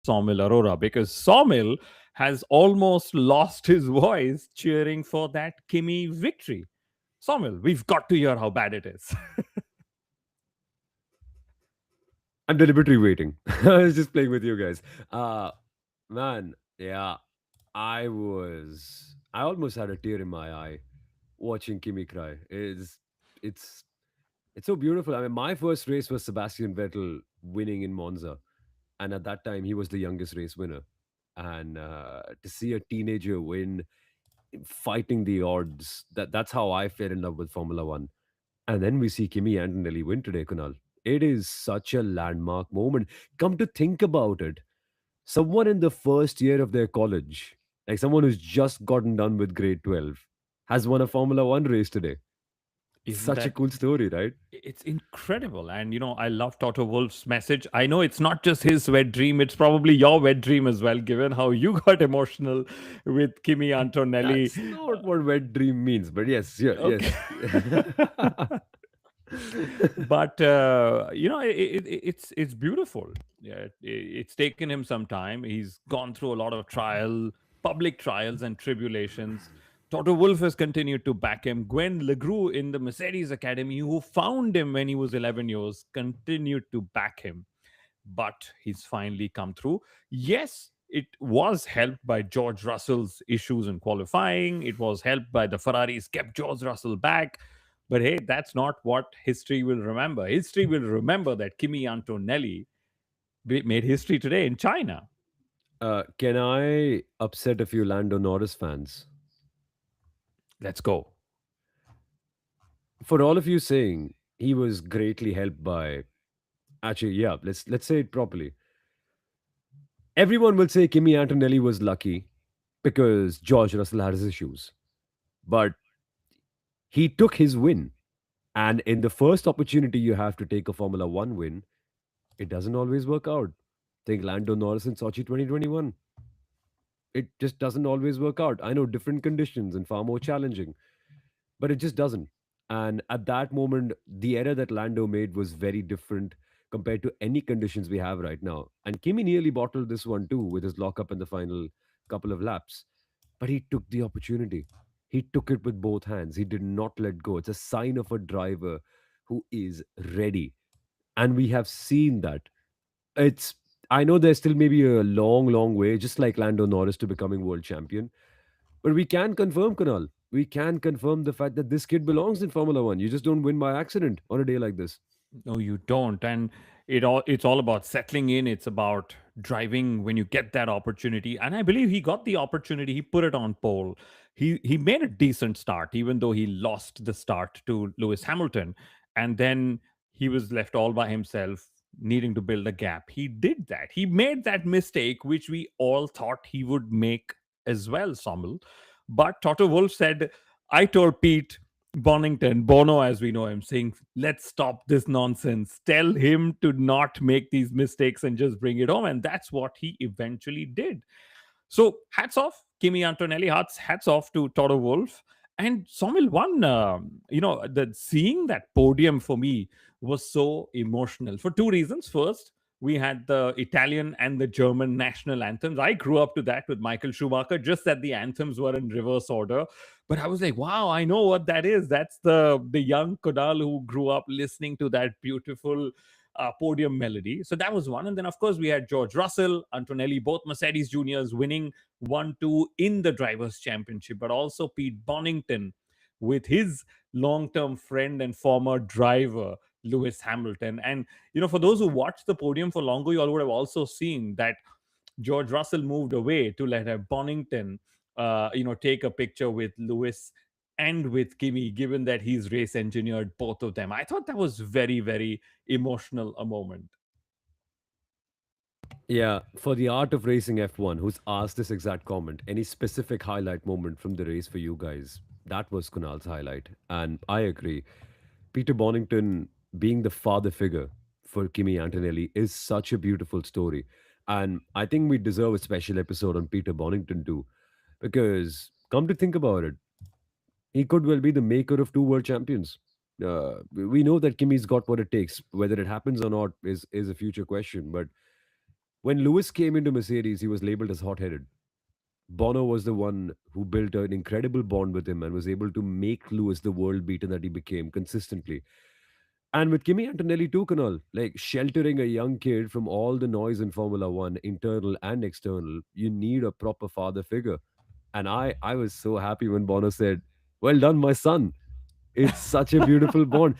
Soumil Arora, because Soumil has almost lost his voice cheering for that Kimi victory. Soumil, we've got to hear how bad it is. I'm deliberately waiting. I was just playing with you guys. Uh Man, yeah, I almost had a tear in my eye watching Kimi cry. It's it's so beautiful. I mean, my first race was Sebastian Vettel winning in Monza, and at that time he was the youngest race winner. And to see a teenager win, fighting the odds, that's how I fell in love with Formula One. And then we see Kimi Antonelli win today, Kunal. It is such a landmark moment. Come to think about it, someone in the first year of their college, like someone who's just gotten done with grade 12, has won a Formula One race today. Isn't Such a that cool story, right? it's incredible? And I love Toto Wolff's message. I know it's not just his wet dream, it's probably your wet dream as well, given how you got emotional with Kimi Antonelli. That's not what wet dream means, but yes, yeah, Okay. yes. But it's beautiful. Yeah, it's taken him some time. He's gone through a lot of public trials and tribulations. Toto Wolff has continued to back him. Gwen Legru in the Mercedes Academy, who found him when he was 11 years, continued to back him. But he's finally come through. Yes, it was helped by George Russell's issues in qualifying. It was helped by the Ferraris kept George Russell back. But hey, that's not what history will remember. History will remember that Kimi Antonelli made history today in China. Can I upset a few Lando Norris fans? Let's go. For all of you saying he was greatly helped by, actually, yeah, let's say it properly. Everyone will say Kimi Antonelli was lucky because George Russell had his issues. But he took his win. And in the first opportunity you have to take a Formula One win, it doesn't always work out. Think Lando Norris in Sochi 2021. It just doesn't always work out. I know different conditions and far more challenging, but it just doesn't. And at that moment, the error that Lando made was very different compared to any conditions we have right now. And Kimi nearly bottled this one too with his lockup in the final couple of laps. But he took the opportunity. He took it with both hands. He did not let go. It's a sign of a driver who is ready. And we have seen that. It's I know there's still maybe a long way, just like Lando Norris to becoming world champion. But we can confirm, Kunal. We can confirm the fact that this kid belongs in Formula One. You just don't win by accident on a day like this. No, you don't. And it's all about settling in. It's about driving when you get that opportunity. And I believe he got the opportunity. He put it on pole. He made a decent start, even though he lost the start to Lewis Hamilton. And then he was left all by himself, needing to build a gap. He did that. He made that mistake, which we all thought he would make as well, Sommel. But Toto Wolff said, I told Pete Bonington, Bono as we know him, saying, let's stop this nonsense. Tell him to not make these mistakes and just bring it home. And that's what he eventually did. So hats off, Kimi Antonelli, hats off to Toto Wolff. And Somil won, the seeing that podium for me was so emotional for two reasons. First, we had the Italian and the German national anthems. I grew up to that with Michael Schumacher, just that the anthems were in reverse order. But I was like, wow, I know what that is. That's the young Kunal who grew up listening to that beautiful podium melody. So that was one. And then, of course, we had George Russell, Antonelli, both Mercedes juniors winning 1-2 in the Drivers' Championship, but also Pete Bonington with his long term friend and former driver, Lewis Hamilton. And, for those who watched the podium for longer, you all would have also seen that George Russell moved away to let Bonington, take a picture with Lewis and with Kimi, given that he's race engineered both of them. I thought that was very, very emotional a moment. Yeah, for the art of racing F1, who's asked this exact comment, any specific highlight moment from the race for you guys? That was Kunal's highlight. And I agree. Peter Bonington being the father figure for Kimi Antonelli is such a beautiful story. And I think we deserve a special episode on Peter Bonington too. Because come to think about it, he could well be the maker of two world champions. We know that Kimi's got what it takes. Whether it happens or not is a future question. But When Lewis came into Mercedes, he was labeled as hot headed. Bono was the one who built an incredible bond with him and was able to make Lewis the world beater that he became consistently. And with Kimi Antonelli too, Kunal, like sheltering a young kid from all the noise in Formula One, internal and external, you need a proper father figure. And I was so happy when Bono said, "Well done, my son." It's such a beautiful bond.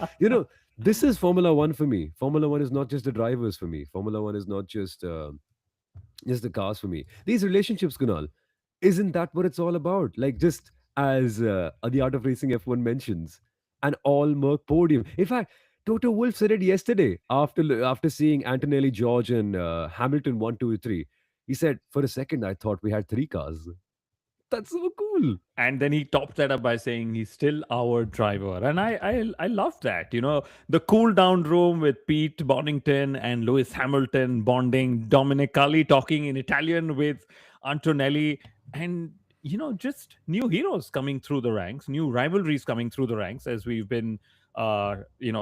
This is Formula One for me. Formula One is not just the drivers for me. Formula One is not just the cars for me. These relationships, Kunal, isn't that what it's all about? Like, just as the Art of Racing F1 mentions, an all Merc podium. In fact, Toto Wolff said it yesterday after seeing Antonelli, George, and Hamilton 1, 2, 3. He said, "For a second, I thought we had three cars." That's so cool. And then he topped that up by saying he's still our driver, and I love that. The cool down room with Pete Bonington and Lewis Hamilton bonding, Dominic Cully talking in Italian with Antonelli, and just new heroes coming through the ranks, new rivalries coming through the ranks, as we've been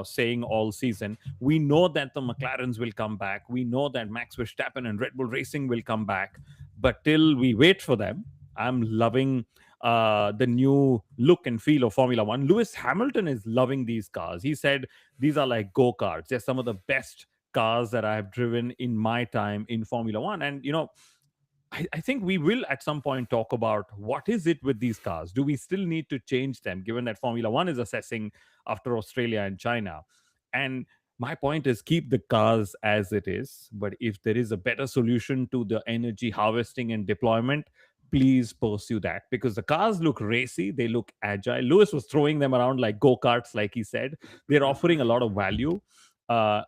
saying all season. We know that the McLarens will come back, we know that Max Verstappen and Red Bull Racing will come back, but till we wait for them, I'm loving the new look and feel of Formula One. Lewis Hamilton is loving these cars. He said these are like go karts. They're some of the best cars that I have driven in my time in Formula One. And I think we will at some point talk about what is it with these cars. Do we still need to change them, given that Formula One is assessing after Australia and China? And my point is keep the cars as it is, but if there is a better solution to the energy harvesting and deployment, please pursue that, because the cars look racy, they look agile. Lewis was throwing them around like go-karts, like he said. They're offering a lot of value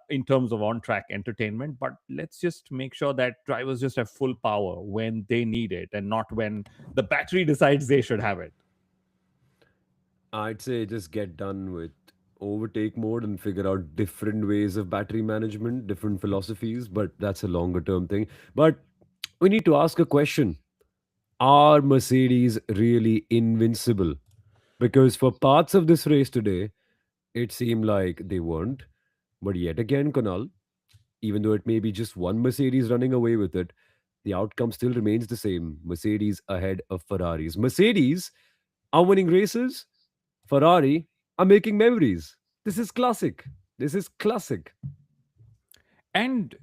in terms of on-track entertainment, but let's just make sure that drivers just have full power when they need it and not when the battery decides they should have it. I'd say just get done with overtake mode and figure out different ways of battery management, different philosophies, but that's a longer term thing. But we need to ask a question. Are Mercedes really invincible? Because for parts of this race today, it seemed like they weren't. But yet again, Kunal, even though it may be just one Mercedes running away with it, the outcome still remains the same. Mercedes ahead of Ferraris. Mercedes are winning races, Ferrari are making memories. This is classic. This is classic. And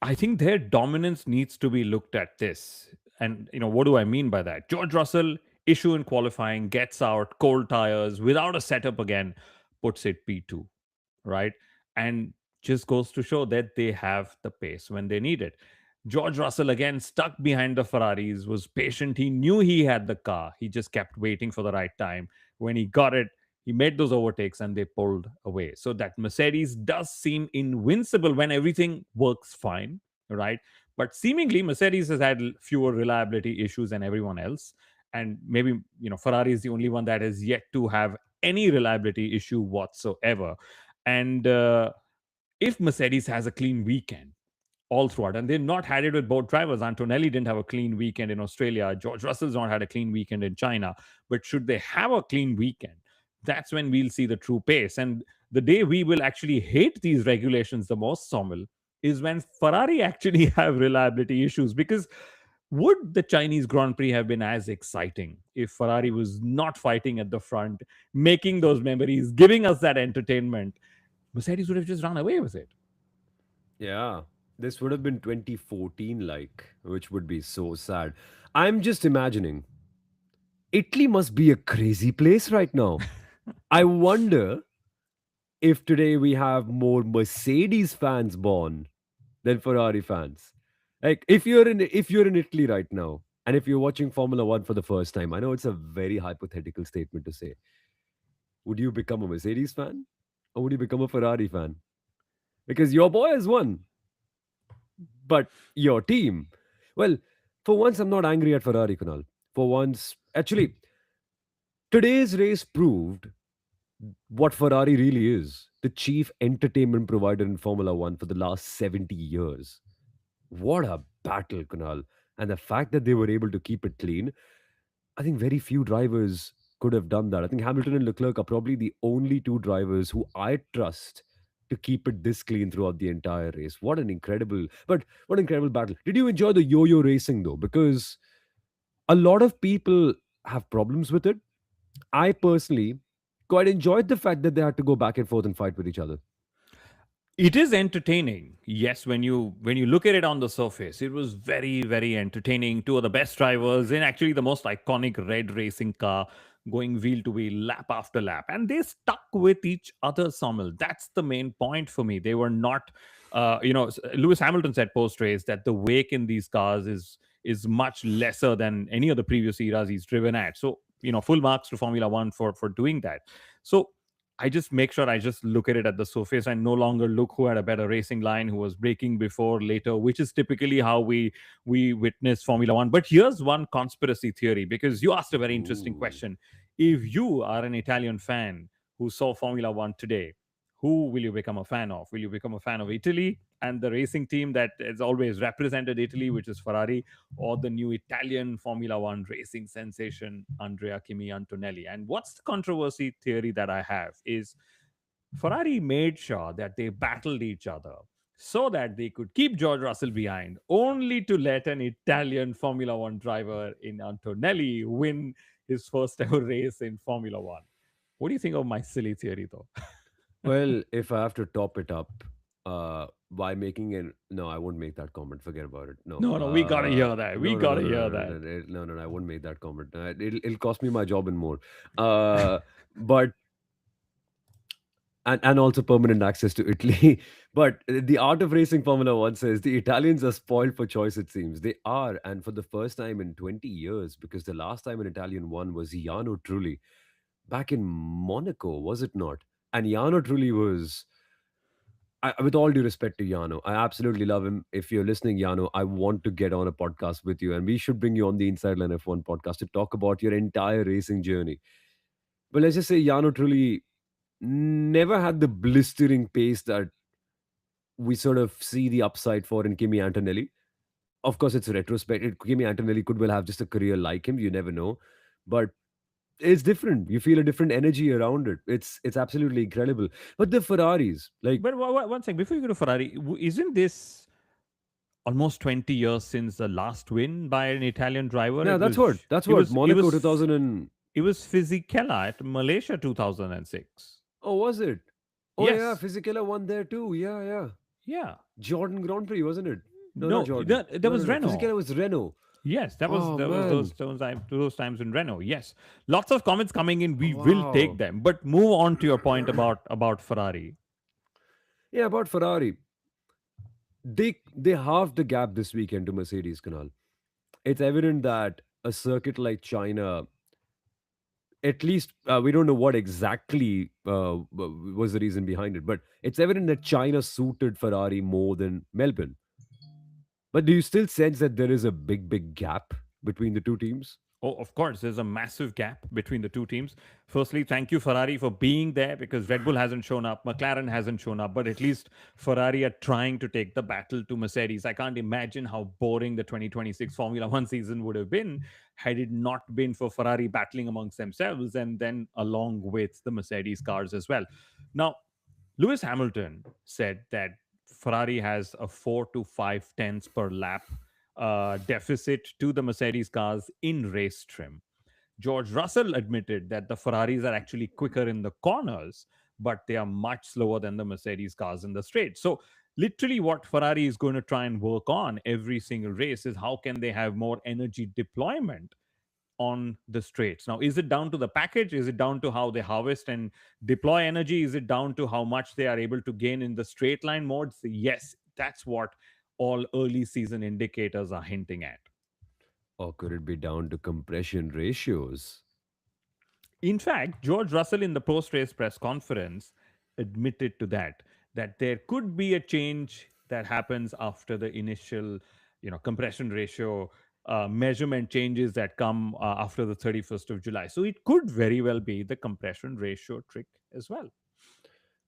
I think their dominance needs to be looked at this. And, what do I mean by that? George Russell, issue in qualifying, gets out, cold tires, without a setup again, puts it P2, right? And just goes to show that they have the pace when they need it. George Russell, again, stuck behind the Ferraris, was patient. He knew he had the car. He just kept waiting for the right time. When he got it, he made those overtakes and they pulled away. So that Mercedes does seem invincible when everything works fine, right? But seemingly, Mercedes has had fewer reliability issues than everyone else. And maybe, Ferrari is the only one that has yet to have any reliability issue whatsoever. And if Mercedes has a clean weekend all throughout, and they've not had it with both drivers. Antonelli didn't have a clean weekend in Australia. George Russell's not had a clean weekend in China. But should they have a clean weekend, that's when we'll see the true pace. And the day we will actually hate these regulations the most, Soumil, is when Ferrari actually have reliability issues. Because would the Chinese Grand Prix have been as exciting if Ferrari was not fighting at the front, making those memories, giving us that entertainment? Mercedes would have just run away with it. Yeah. This would have been 2014 like, which would be so sad. I'm just imagining Italy must be a crazy place right now. I wonder if today we have more Mercedes fans born than Ferrari fans. Like if you're in Italy right now and if you're watching Formula 1 for the first time, I know it's a very hypothetical statement to say. Would you become a Mercedes fan or would you become a Ferrari fan? Because your boy has won, but your team. Well, for once I'm not angry at Ferrari, Kunal. For once, actually, today's race proved what Ferrari really is, the chief entertainment provider in Formula One for the last 70 years. What a battle, Kunal. And the fact that they were able to keep it clean, I think very few drivers could have done that. I think Hamilton and Leclerc are probably the only two drivers who I trust to keep it this clean throughout the entire race. What incredible battle. Did you enjoy the yo-yo racing though? Because a lot of people have problems with it. I personally quite enjoyed the fact that they had to go back and forth and fight with each other. It is entertaining. Yes, when you look at it on the surface, it was very entertaining. Two of the best drivers in actually the most iconic red racing car, going wheel to wheel, lap after lap, and they stuck with each other. Sommel. That's the main point for me. They were not. Lewis Hamilton said post race that the wake in these cars is much lesser than any of the previous eras he's driven at. So full marks to Formula One for doing that. So I just make sure I just look at it at the surface and no longer look who had a better racing line, who was braking before, later, which is typically how we witness Formula One. But here's one conspiracy theory, because you asked a very interesting Ooh. question. If you are an Italian fan who saw Formula One today, who will you become a fan of? Will you become a fan of Italy and the racing team that has always represented Italy, which is Ferrari, or the new Italian Formula One racing sensation, Andrea Kimi Antonelli? And what's the controversy theory that I have is Ferrari made sure that they battled each other so that they could keep George Russell behind, only to let an Italian Formula One driver in Antonelli win his first ever race in Formula One. What do you think of my silly theory, though? Well, if I have to top it up, by making an no, I won't make that comment. Forget about it. No, No, no, we gotta hear that. We no, no, no, gotta no, hear no, that. no, no, no, no, no, I won't make that comment. It'll cost me my job and more. Uh, but and also permanent access to Italy. But the art of racing Formula One says the Italians are spoiled for choice. It seems they are, and for the first time in 20 years, because the last time an Italian won was Iano Trulli back in Monaco, was it not? And Iano Trulli was with all due respect to Yano, I absolutely love him. If you're listening, Yano, I want to get on a podcast with you, and we should bring you on the Inside Line F1 podcast to talk about your entire racing journey. But let's just say Yano truly never had the blistering pace that we sort of see the upside for in Kimi Antonelli. Of course, it's retrospect. Kimi Antonelli could well have just a career like him. You never know, but it's different. You feel a different energy around it. It's absolutely incredible. But the Ferraris, like, But one second, before you go to Ferrari, isn't this almost 20 years since the last win by an Italian driver? yeah, It that's was, what that's it what was, it Monaco was, 2000 and it was Fisichella at Malaysia 2006. oh, was it? Oh yeah, Yes, Fisichella won there too. Yeah, yeah. yeah. Jordan Grand Prix, wasn't it? No, not No, Jordan. there No, no, was no. Renault. Fisichella was Renault. Yes, Oh that was man. those times in Renault. Yes, lots of comments coming in. Oh, We will take wow. them, but move on to your point about Ferrari. Yeah, about Ferrari. They halved the gap this weekend to Mercedes, Kunal. It's evident that a circuit like China, at least we don't know what exactly was the reason behind it, but it's evident that China suited Ferrari more than Melbourne. But do you still sense that there is a big gap between the two teams? Oh, of course, there's a massive gap between the two teams. Firstly, thank you, Ferrari, for being there, because Red Bull hasn't shown up, McLaren hasn't shown up, but at least Ferrari are trying to take the battle to Mercedes. I can't imagine how boring the 2026 Formula One season would have been had it not been for Ferrari battling amongst themselves and then along with the Mercedes cars as well. Now, Lewis Hamilton said that Ferrari has a 4 to 5 tenths per lap deficit to the Mercedes cars in race trim. George Russell admitted that the Ferraris are actually quicker in the corners, but they are much slower than the Mercedes cars in the straight. So, literally, what Ferrari is going to try and work on every single race is how can they have more energy deployment on the straights. Now, is it down to the package? Is it down to how they harvest and deploy energy? Is it down to how much they are able to gain in the straight line modes? Yes, that's what all early season indicators are hinting at. Or could it be down to compression ratios? In fact, George Russell in the post race press conference admitted to that there could be a change that happens after the initial, compression ratio measurement changes that come after the 31st of July. So it could very well be the compression ratio trick as well.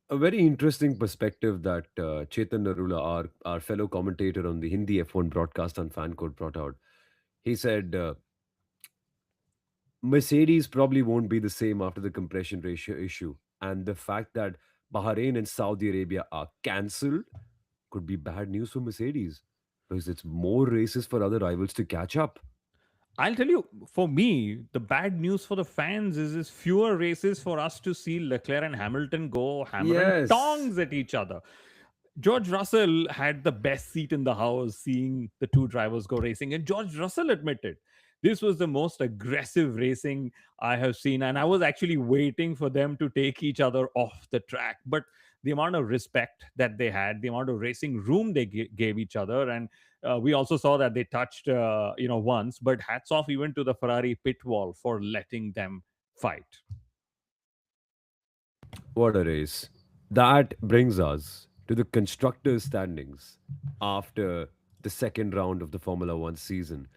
A very interesting perspective that Chetan Narula, our fellow commentator on the Hindi F1 broadcast on Fan Code, brought out. He said Mercedes probably won't be the same after the compression ratio issue. And the fact that Bahrain and Saudi Arabia are cancelled, could be bad news for Mercedes because it's more races for other rivals to catch up. I'll tell you, for me, the bad news for the fans is fewer races for us to see Leclerc and Hamilton go hammer and Yes. tongs at each other. George Russell had the best seat in the house seeing the two drivers go racing, and George Russell admitted this was the most aggressive racing I have seen. And I was actually waiting for them to take each other off the track. But the amount of respect that they had, the amount of racing room they gave each other, and we also saw that they touched, once. But hats off even to the Ferrari pit wall for letting them fight. What a race. That brings us to the constructors' standings after the second round of the Formula One season.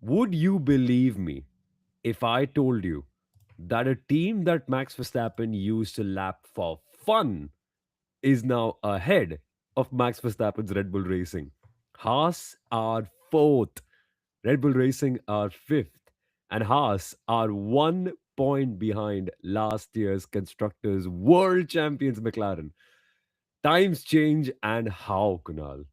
Would you believe me if I told you that a team that Max Verstappen used to lap for fun is now ahead of Max Verstappen's Red Bull Racing? Haas are fourth, Red Bull Racing are fifth, and Haas are 1 point behind last year's Constructors' World Champions McLaren. Times change, and how, Kunal?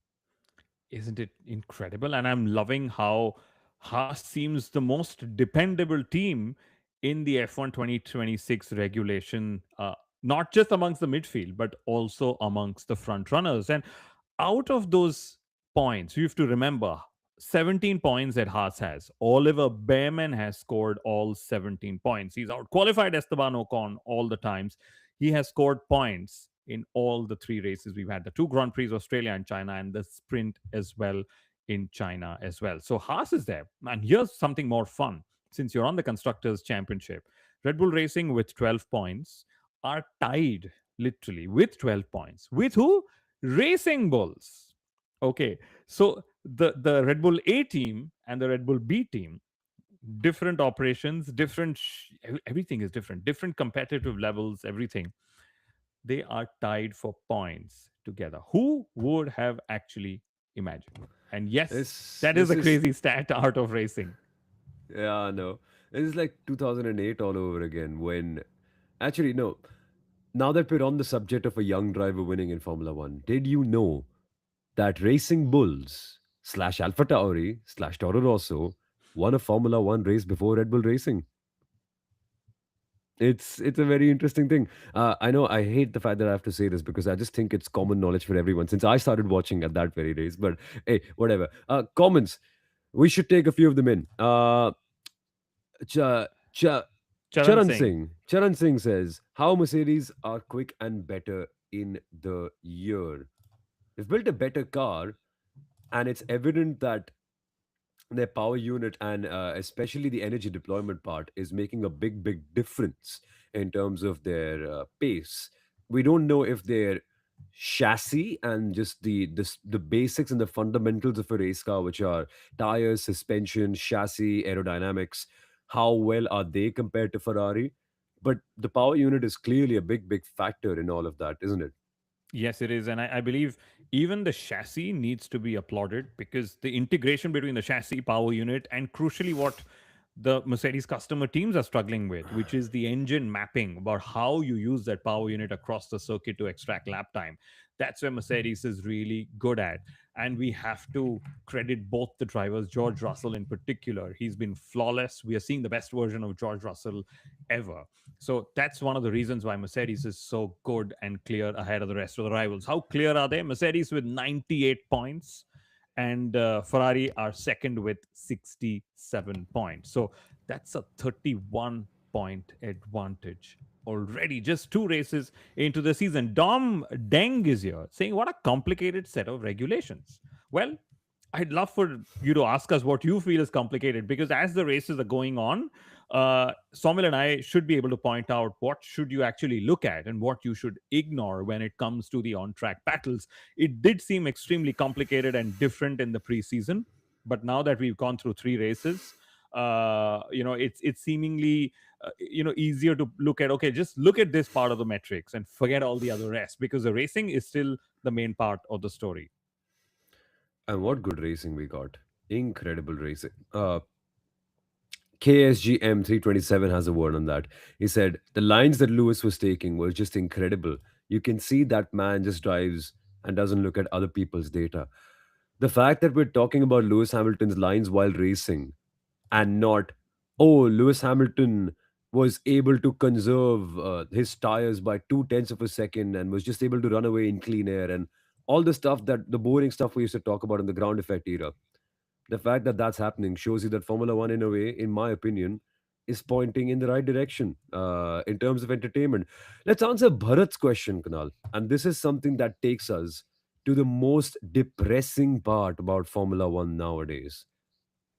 Isn't it incredible? And I'm loving how Haas seems the most dependable team in the F1 2026 regulation, not just amongst the midfield, but also amongst the front runners. And out of those points, you have to remember 17 points that Haas has. Oliver Behrman has scored all 17 points. He's outqualified Esteban Ocon all the times. He has scored points in all the three races we've had, the two Grand Prix, Australia and China, and the sprint as well in China as well. So Haas is there. And here's something more fun. Since you're on the Constructors' Championship, Red Bull Racing with 12 points are tied literally with 12 points. With who? Racing Bulls. Okay. So the Red Bull A team and the Red Bull B team, different operations, everything is different, different competitive levels, everything. They are tied for points together. Who would have actually imagined? And yes, This, that is this a is, crazy stat out of racing. yeah, no. It's like 2008 all over again when, actually, no. Now that we're on the subject of a young driver winning in Formula One, did you know that Racing Bulls slash Alpha Tauri slash Toro Rosso won a Formula One race before Red Bull Racing? It's a very interesting thing. I know I hate the fact that I have to say this because I just think it's common knowledge for everyone since I started watching at that very race. But hey, whatever. Comments. We should take a few of them in. Cha, Cha, Charan Charan Singh. Singh. Charan Singh says how Mercedes are quick and better in the year. They've built a better car, and it's evident that their power unit and especially the energy deployment part is making a big difference in terms of their pace. We don't know if their chassis and just the basics and the fundamentals of a race car, which are tires, suspension, chassis, aerodynamics, how well are they compared to Ferrari. But the power unit is clearly a big factor in all of that, isn't it? Yes, it is. And I believe even the chassis needs to be applauded because the integration between the chassis, power unit, and crucially, what the Mercedes customer teams are struggling with, which is the engine mapping about how you use that power unit across the circuit to extract lap time. That's where Mercedes is really good at. And we have to credit both the drivers, George Russell in particular. He's been flawless. We are seeing the best version of George Russell ever. So that's one of the reasons why Mercedes is so good and clear ahead of the rest of the rivals. How clear are they? Mercedes with 98 points, and Ferrari are second with 67 points. So that's a 31-point advantage already, just two races into the season. Dom Deng is here saying, what a complicated set of regulations. Well, I'd love for you to ask us what you feel is complicated because as the races are going on, Soumil and I should be able to point out what should you actually look at and what you should ignore when it comes to the on-track battles. It did seem extremely complicated and different in the preseason, but now that we've gone through three races, it's seemingly easier to look at. Okay, just look at this part of the metrics and forget all the other rest because the racing is still the main part of the story. And what good racing we got. Incredible racing. KSGM 327 has a word on that. He said, the lines that Lewis was taking were just incredible. You can see that man just drives and doesn't look at other people's data. The fact that we're talking about Lewis Hamilton's lines while racing and not, oh, Lewis Hamilton was able to conserve his tires by 2/10 of a second and was just able to run away in clean air and all the stuff that the boring stuff we used to talk about in the ground effect era. The fact that that's happening shows you that Formula One, in a way, in my opinion, is pointing in the right direction in terms of entertainment. Let's answer Bharat's question, Kunal. And this is something that takes us to the most depressing part about Formula One nowadays,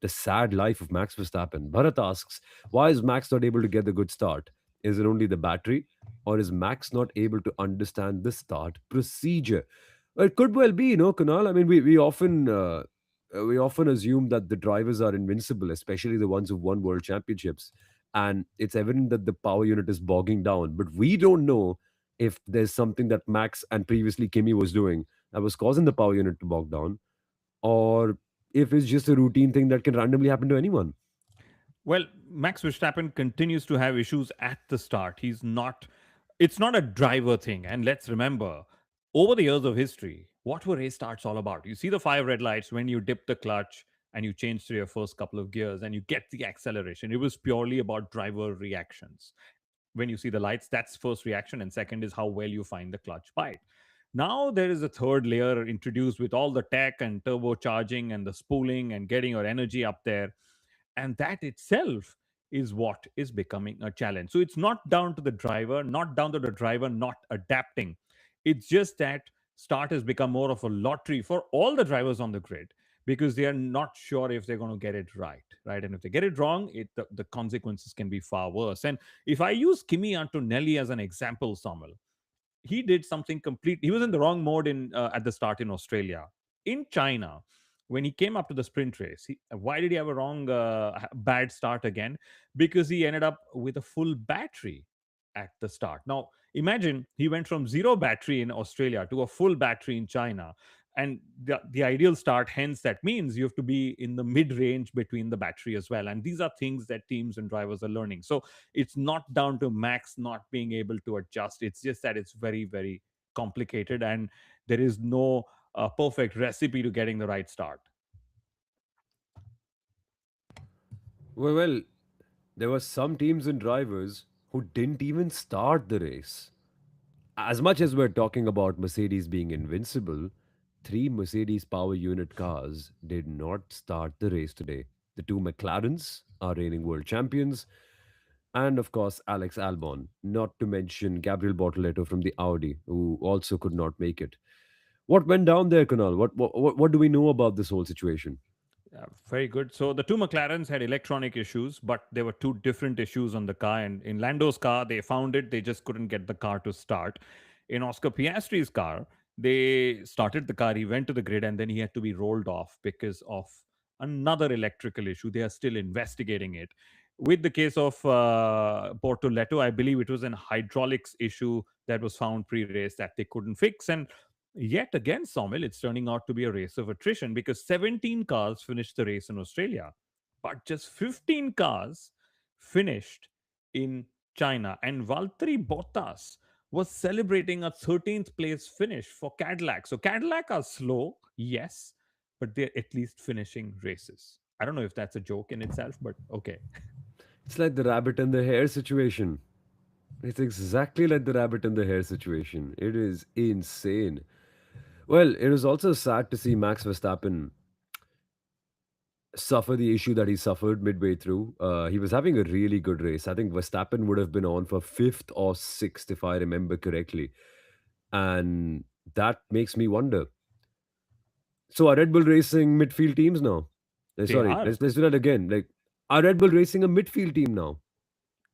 the sad life of Max Verstappen. Bharat asks, why is Max not able to get the good start? Is it only the battery? Or is Max not able to understand the start procedure? Well, it could well be, Kunal. I mean, we often assume that the drivers are invincible, especially the ones who won world championships. And it's evident that the power unit is bogging down. But we don't know if there's something that Max and previously Kimi was doing that was causing the power unit to bog down, or if it's just a routine thing that can randomly happen to anyone. Well, Max Verstappen continues to have issues at the start. It's not a driver thing. And let's remember, over the years of history, what were race starts all about? You see the five red lights when you dip the clutch and you change to your first couple of gears and you get the acceleration. It was purely about driver reactions. When you see the lights, that's first reaction, and second is how well you find the clutch bite. Now there is a third layer introduced with all the tech and turbocharging and the spooling and getting your energy up there, and that itself is what is becoming a challenge. So it's not down to the driver, not down to the driver not adapting. It's just that start has become more of a lottery for all the drivers on the grid, because they are not sure if they're going to get it right, and if they get it wrong, the consequences can be far worse. And if I use Kimi Antonelli as an example, Soumil, he did something complete. He was in the wrong mode in at the start in Australia. In China, when he came up to the sprint race, why did he have a wrong bad start again? Because he ended up with a full battery at the start. Now imagine he went from zero battery in Australia to a full battery in China, and the ideal start, hence that means you have to be in the mid range between the battery as well, and these are things that teams and drivers are learning. So it's not down to Max not being able to adjust. It's just that it's very, very complicated, and there is no perfect recipe to getting the right start. Well, there were some teams and drivers who didn't even start the race. As much as we're talking about Mercedes being invincible, three Mercedes power unit cars did not start the race today. The two McLarens are reigning world champions, and of course, Alex Albon, not to mention Gabriel Bortoleto from the Audi, who also could not make it. What went down there, Kunal? What do we know about this whole situation? Very good. So the two McLarens had electronic issues, but there were two different issues on the car. And in Lando's car, they found it. They just couldn't get the car to start. In Oscar Piastri's car, they started the car. He went to the grid, and then he had to be rolled off because of another electrical issue. They are still investigating it. With the case of Portoletto, I believe it was an hydraulics issue that was found pre-race that they couldn't fix. And yet again, Sawmill, it's turning out to be a race of attrition, because 17 cars finished the race in Australia, but just 15 cars finished in China. And Valtteri Bottas was celebrating a 13th place finish for Cadillac. So Cadillac are slow, yes, but they're at least finishing races. I don't know if that's a joke in itself, but okay. It's like the rabbit and the hare situation. It's exactly like the rabbit and the hare situation. It is insane. Well, it was also sad to see Max Verstappen suffer the issue that he suffered midway through. He was having a really good race. I think Verstappen would have been on for fifth or sixth, if I remember correctly. And that makes me wonder. So are Red Bull racing midfield teams now? They Sorry, are. let's do that again. Like, are Red Bull racing a midfield team now?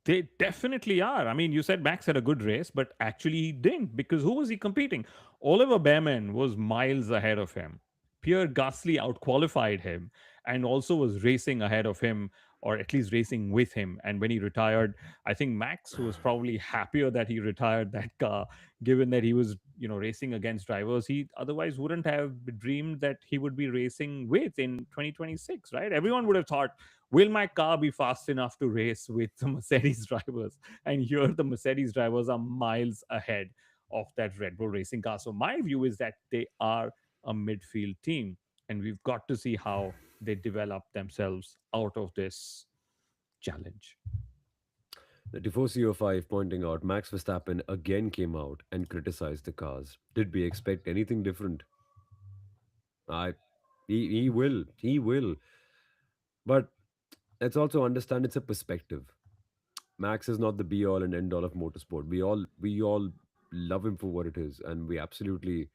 They definitely are. I mean, you said Max had a good race, but actually he didn't, because who was he competing? Oliver Behrman was miles ahead of him. Pierre Gasly outqualified him and also was racing ahead of him, or at least racing with him. And when he retired, I think Max was probably happier that he retired that car, given that he was, racing against drivers he otherwise wouldn't have dreamed that he would be racing with in 2026, right? Everyone would have thought, will my car be fast enough to race with the Mercedes drivers? And here the Mercedes drivers are miles ahead of that Red Bull racing car. So my view is that they are a midfield team, and we've got to see how they develop themselves out of this challenge. The Tifosi05 pointing out Max Verstappen again came out and criticized the cars. Did we expect anything different? I, he will, he will. But let's also understand it's a perspective. Max is not the be all and end all of motorsport. We all love him for what it is, and we absolutely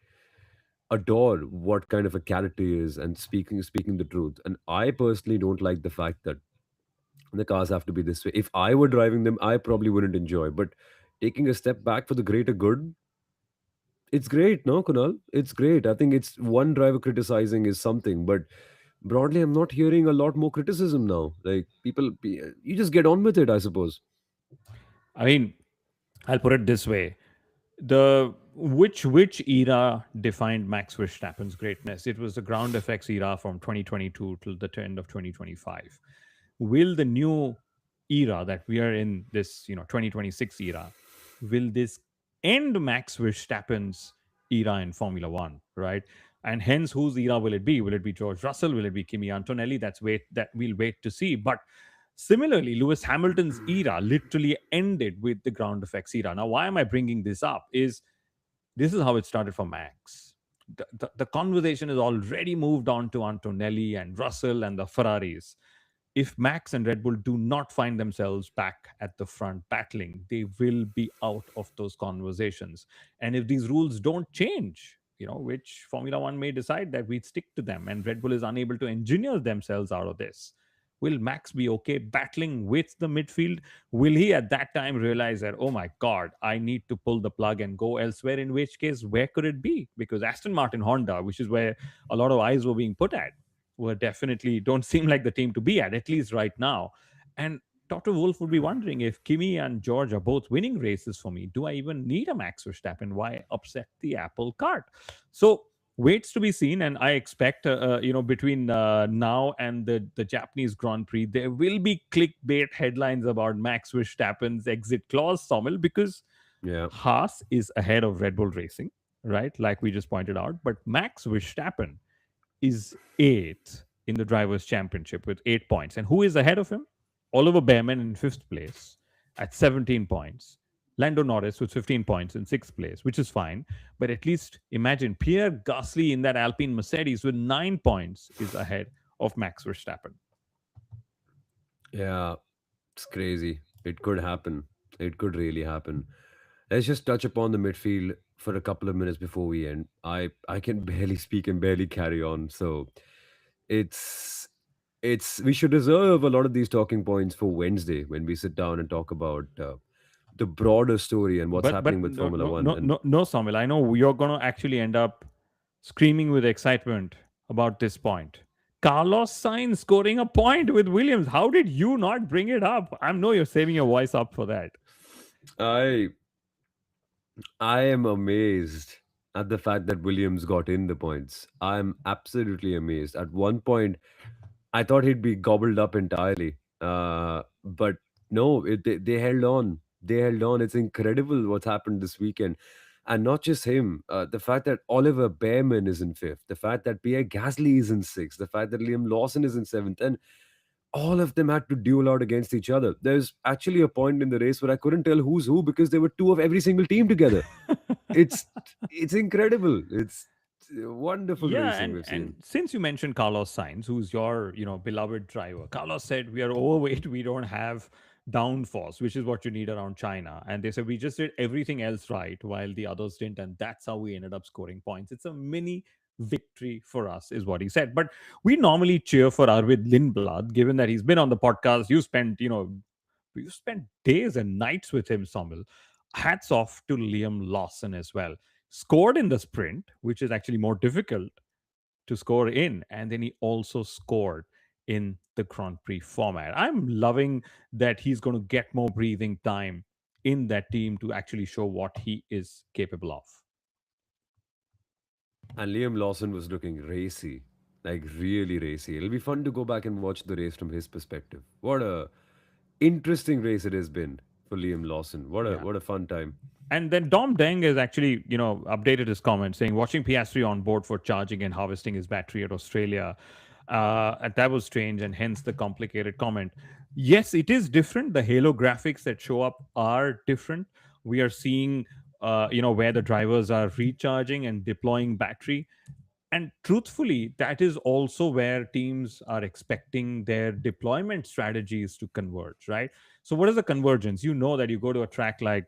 adore what kind of a character he is and speaking the truth. And I personally don't like the fact that the cars have to be this way. If I were driving them, I probably wouldn't enjoy. But taking a step back for the greater good, it's great, no, Kunal? It's great. I think it's one driver criticizing is something, but broadly, I'm not hearing a lot more criticism now. Like you just get on with it, I suppose. I mean, I'll put it this way: the which era defined Max Verstappen's greatness? It was the ground effects era from 2022 till the end of 2025. Will the new era that we are in, this 2026 era, will this end Max Verstappen's era in Formula One, right? And hence, whose era will it be? Will it be George Russell? Will it be Kimi Antonelli? That we'll wait to see. But similarly, Lewis Hamilton's era literally ended with the ground effects era. Now, why am I bringing this up? Is this is how it started for Max. The conversation has already moved on to Antonelli and Russell and the Ferraris. If Max and Red Bull do not find themselves back at the front battling, they will be out of those conversations. And if these rules don't change, which Formula One may decide that we stick to them, and Red Bull is unable to engineer themselves out of this, will Max be okay battling with the midfield? Will he at that time realize that, oh my God, I need to pull the plug and go elsewhere? In which case, where could it be? Because Aston Martin Honda, which is where a lot of eyes were being put at, were definitely don't seem like the team to be at least right now. And Dr. Wolf would be wondering, if Kimi and George are both winning races for me, do I even need a Max Verstappen? Why upset the apple cart? So waits to be seen, and I expect between now and the Japanese Grand Prix, there will be clickbait headlines about Max Verstappen's exit clause, Soumil, because Yeah. Haas is ahead of Red Bull Racing, right? Like we just pointed out, but Max Verstappen is eighth in the Drivers' Championship with 8 points. And who is ahead of him? Oliver Behrman in fifth place at 17 points. Lando Norris with 15 points in sixth place, which is fine. But at least imagine Pierre Gasly in that Alpine Mercedes with 9 points is ahead of Max Verstappen. Yeah, it's crazy. It could happen. It could really happen. Let's just touch upon the midfield for a couple of minutes before we end. I can barely speak and barely carry on. So it's it's we should reserve a lot of these talking points for Wednesday when we sit down and talk about the broader story and what's But happening with no Formula no One. no And no no, Samuel. I know you're gonna actually end up screaming with excitement about this point. Carlos Sainz scoring a point with Williams. How did you not bring it up? I know you're saving your voice up for that. I I am amazed at the fact that Williams got in the points. I'm absolutely amazed. At one point, I thought he'd be gobbled up entirely. But no, they held on. They held on. It's incredible what's happened this weekend. And not just him, the fact that Oliver Behrman is in fifth, the fact that Pierre Gasly is in sixth, the fact that Liam Lawson is in seventh, and all of them had to duel out against each other. There's actually a point in the race where I couldn't tell who's who because there were two of every single team together. It's it's incredible. It's wonderful Yeah, racing and we've and seen. since you mentioned Carlos Sainz, who's your beloved driver, Carlos said we are overweight, we don't have downforce, which is what you need around China. And they said we just did everything else right while the others didn't, and that's how we ended up scoring points. It's a mini victory for us, is what he said. But we normally cheer for Arvid Lindblad, given that he's been on the podcast. You spent days and nights with him, Somil. Hats off to Liam Lawson as well. Scored in the sprint, which is actually more difficult to score in, and then he also scored in the Grand Prix format. I'm loving that he's going to get more breathing time in that team to actually show what he is capable of. And Liam Lawson was looking racy, like really racy. It'll be fun to go back and watch the race from his perspective. What a interesting race it has been for Liam Lawson. What a Yeah. what a fun time. And then Dom Deng has actually, updated his comment saying watching PS3 on board for charging and harvesting his battery at Australia. And that was strange, and hence the complicated comment. Yes, it is different. The Halo graphics that show up are different. We are seeing, where the drivers are recharging and deploying battery, and truthfully that is also where teams are expecting their deployment strategies to converge, right? So what is the convergence? You know that you go to a track like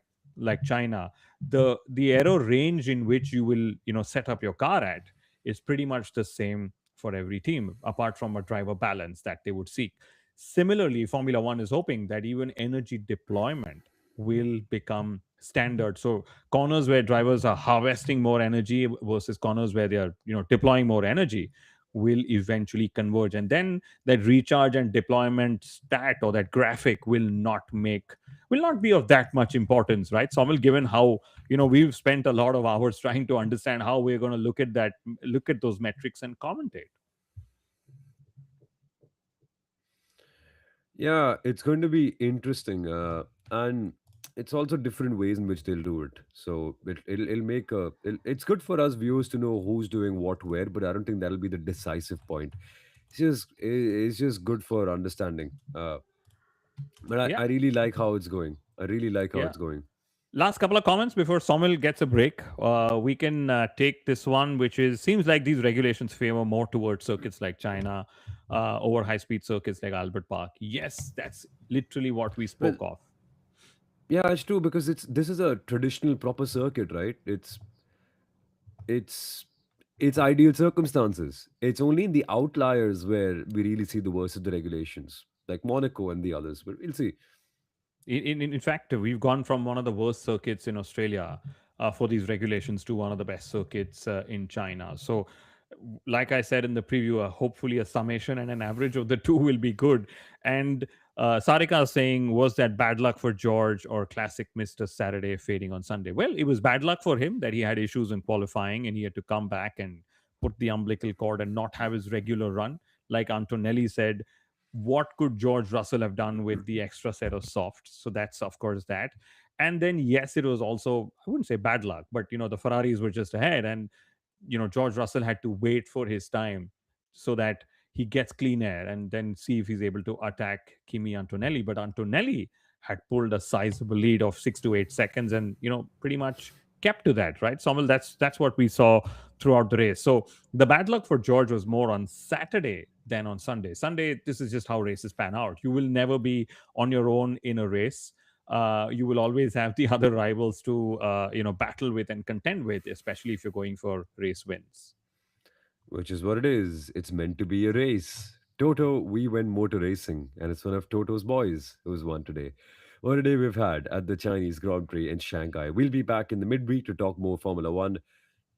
China, the aero range in which you will set up your car at is pretty much the same for every team, apart from a driver balance that they would seek. Similarly, Formula 1 is hoping that even energy deployment will become standard. So corners where drivers are harvesting more energy versus corners where they are deploying more energy will eventually converge, and then that recharge and deployment stat or that graphic will not be of that much importance, right? Somil, given how we've spent a lot of hours trying to understand how we're going to look at those metrics and commentate. Yeah, it's going to be interesting, and it's also different ways in which they'll do it. So it'll make it's good for us viewers to know who's doing what where, but I don't think that'll be the decisive point. It's just good for understanding. But Yeah, I really like how it's going. I really like how yeah. it's going. Last couple of comments before Somil gets a break. We can take this one, which is seems like these regulations favor more towards circuits like China over high speed circuits like Albert Park. Yes, that's literally what we spoke Well, of. yeah, it's true because this is a traditional proper circuit, right? It's it's ideal circumstances. It's only in the outliers where we really see the worst of the regulations, like Monaco and the others. But we'll see. In fact, we've gone from one of the worst circuits in Australia for these regulations to one of the best circuits in China. So, like I said in the preview, hopefully a summation and an average of the two will be good. And Sarika is saying, was that bad luck for George or classic Mr. Saturday fading on Sunday? Well, it was bad luck for him that he had issues in qualifying and he had to come back and put the umbilical cord and not have his regular run. Like Antonelli said, what could George Russell have done with the extra set of softs? So that's of course that. And then yes, it was also, I wouldn't say bad luck, but the Ferraris were just ahead, and George Russell had to wait for his time so that he gets clean air and then see if he's able to attack Kimi Antonelli. But Antonelli had pulled a sizable lead of 6 to 8 seconds, and pretty much kept to that, right? Somil, that's what we saw throughout the race. So the bad luck for George was more on Saturday than on Sunday. Sunday, this is just how races pan out. You will never be on your own in a race. You will always have the other rivals to battle with and contend with, especially if you're going for race wins. Which is what it is. It's meant to be a race. Toto, we went motor racing, and it's one of Toto's boys who's won today. What a day we've had at the Chinese Grand Prix in Shanghai. We'll be back in the midweek to talk more Formula One.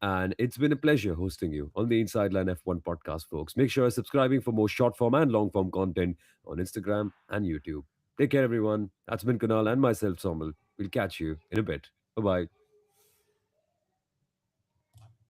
And it's been a pleasure hosting you on the Inside Line F1 podcast, folks. Make sure you're subscribing for more short form and long form content on Instagram and YouTube. Take care, everyone. That's been Kunal and myself, Soumil. We'll catch you in a bit. Bye bye.